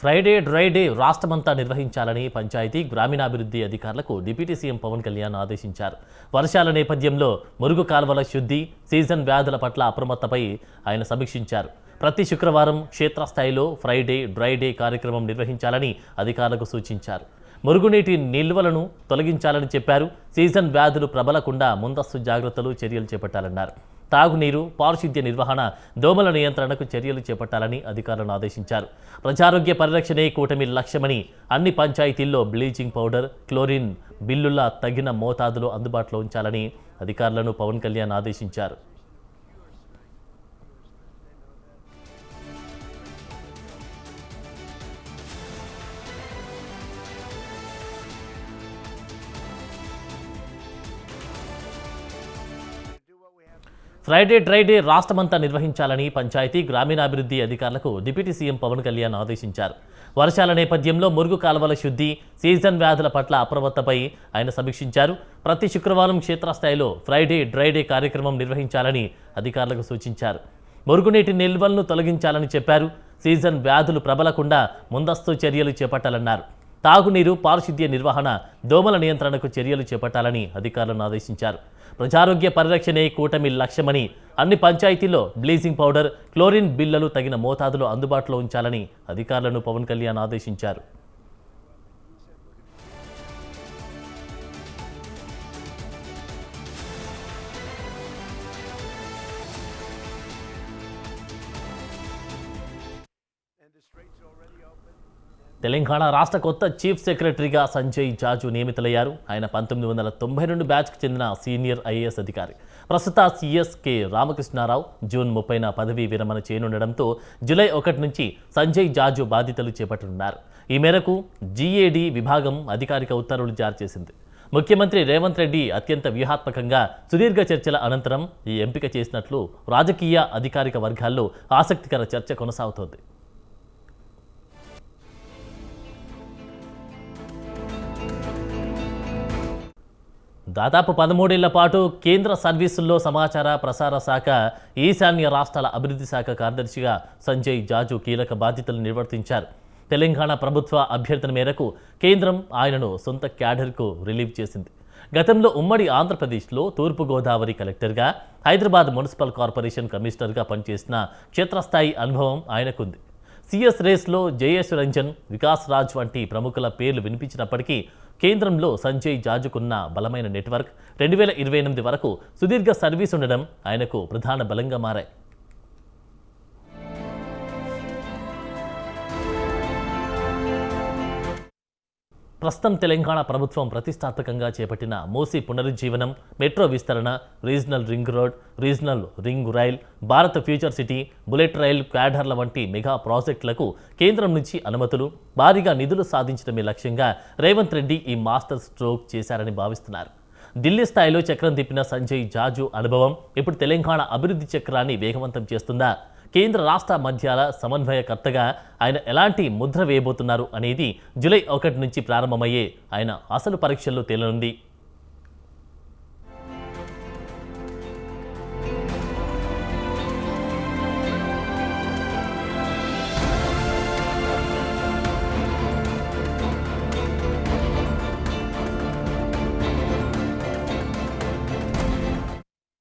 Friday dry day రాష్ట్రమంతా నిర్వహించాలని పంచాయతీ గ్రామీణాభివృద్ధి అధికారులకు డిప్యూటీ సీఎం పవన్ కళ్యాణ్ ఆదేశించారు. వర్షాల నేపథ్యంలో మురుగు కాల్వల శుద్ధి, సీజన్ వ్యాధుల పట్ల అప్రమత్తపై ఆయన సమీక్షించారు. ప్రతి శుక్రవారం క్షేత్రస్థాయిలో ఫ్రైడే డ్రై డే కార్యక్రమం నిర్వహించాలని అధికారులకు సూచించారు. మురుగునీటి నిల్వలను తొలగించాలని చెప్పారు. సీజన్ వ్యాధులు ప్రబలకుండా ముందస్తు జాగ్రత్తలు, చర్యలు చేపట్టాలన్నారు. తాగునీరు, పారిశుద్ధ్య నిర్వహణ, దోమల నియంత్రణకు చర్యలు చేపట్టాలని అధికారులను ఆదేశించారు. ప్రజారోగ్య పరిరక్షణే కూటమి లక్ష్యమని అన్ని పంచాయతీల్లో బ్లీచింగ్ పౌడర్, క్లోరిన్ బిల్లుల తగిన మోతాదులో అందుబాటులో ఉంచాలని అధికారులను పవన్ కళ్యాణ్ ఆదేశించారు. ఫ్రైడే డ్రై డే రాష్ట్రమంతా నిర్వహించాలని పంచాయతీ గ్రామీణాభివృద్ధి అధికారులకు డిప్యూటీ సీఎం పవన్ కళ్యాణ్ ఆదేశించారు. వర్షాల నేపథ్యంలో మురుగు కాలువల శుద్ధి, సీజన్ వ్యాధుల పట్ల అప్రమత్తపై ఆయన సమీక్షించారు. ప్రతి శుక్రవారం క్షేత్రస్థాయిలో ఫ్రైడే డ్రై డే కార్యక్రమం నిర్వహించాలని అధికారులకు సూచించారు. మురుగునీటి నిల్వలను తొలగించాలని చెప్పారు. సీజన్ వ్యాధులు ప్రబలకుండా ముందస్తు చర్యలు చేపట్టాలన్నారు. తాగునీరు, పారిశుద్ధ్య నిర్వహణ, దోమల నియంత్రణకు చర్యలు చేపట్టాలని అధికారులను ఆదేశించారు. ప్రజారోగ్య పరిరక్షణే కూటమి లక్ష్యమని అన్ని పంచాయతీల్లో బ్లీచింగ్ పౌడర్, క్లోరిన్ బిల్లులు తగిన మోతాదులో అందుబాటులో ఉంచాలని అధికారులను పవన్ కళ్యాణ్ ఆదేశించారు. తెలంగాణ రాష్ట్ర కొత్త చీఫ్ సెక్రటరీగా సంజయ్ జాజు నియమితులయ్యారు. ఆయన 1992 బ్యాచ్కు చెందిన సీనియర్ ఐఏఎస్ అధికారి. ప్రస్తుత సీఎస్ కె రామకృష్ణారావు జూన్ 30న పదవీ విరమణ చేయనుండడంతో జూలై 1 నుంచి సంజయ్ జాజు బాధ్యతలు చేపట్టనున్నారు. ఈ మేరకు జీఏడీ విభాగం అధికారిక ఉత్తర్వులు జారీ చేసింది. ముఖ్యమంత్రి రేవంత్ రెడ్డి అత్యంత వ్యూహాత్మకంగా సుదీర్ఘ చర్చల అనంతరం ఈ ఎంపిక చేసినట్లు రాజకీయ అధికారిక వర్గాల్లో ఆసక్తికర చర్చ కొనసాగుతోంది. దాదాపు 13 ఏళ్ల పాటు కేంద్ర సర్వీసుల్లో సమాచార ప్రసార శాఖ, ఈశాన్య రాష్ట్రాల అభివృద్ధి శాఖ కార్యదర్శిగా సంజయ్ జాజు కీలక బాధ్యతలు నిర్వర్తించారు. తెలంగాణ ప్రభుత్వ అభ్యర్థన మేరకు కేంద్రం ఆయనను సొంత క్యాడర్కు రిలీవ్ చేసింది. గతంలో ఉమ్మడి ఆంధ్రప్రదేశ్లో తూర్పుగోదావరి కలెక్టర్గా, హైదరాబాద్ మున్సిపల్ కార్పొరేషన్ కమిషనర్గా పనిచేసిన క్షేత్రస్థాయి అనుభవం ఆయనకుంది. సిఎస్ రేస్లో జయేష్ రంజన్, వికాస్ రాజ్ వంటి ప్రముఖుల పేర్లు వినిపించినప్పటికీ కేంద్రంలో సంజయ్ జాజుకున్న బలమైన నెట్వర్క్, 2028 వరకు సుదీర్ఘ సర్వీస్ ఉండడం ఆయనకు ప్రధాన బలంగా మారాయి. ప్రస్తుతం తెలంగాణ ప్రభుత్వం ప్రతిష్టాత్మకంగా చేపట్టిన మూసీ పునరుజ్జీవనం, మెట్రో విస్తరణ, regional ring road, regional ring rail, Bharat future city, bullet rail క్యాడర్ల వంటి మెగా ప్రాజెక్టులకు కేంద్రం నుంచి అనుమతులు, భారీగా నిధులు సాధించడమే లక్ష్యంగా రేవంత్ రెడ్డి ఈ మాస్టర్ స్ట్రోక్ చేశారని భావిస్తున్నారు. ఢిల్లీ స్థాయిలో చక్రం తిప్పిన సంజయ్ జాజు అనుభవం ఇప్పుడు తెలంగాణ అభివృద్ధి చక్రాన్ని వేగవంతం చేస్తుందా? కేంద్ర రాష్ట్ర మధ్యాల సమన్వయకర్తగా ఆయన ఎలాంటి ముద్ర వేయబోతున్నారు అనేది జూలై 1 నుంచి ప్రారంభమయ్యే ఆయన అసలు పరీక్షల్లో తేలనుంది.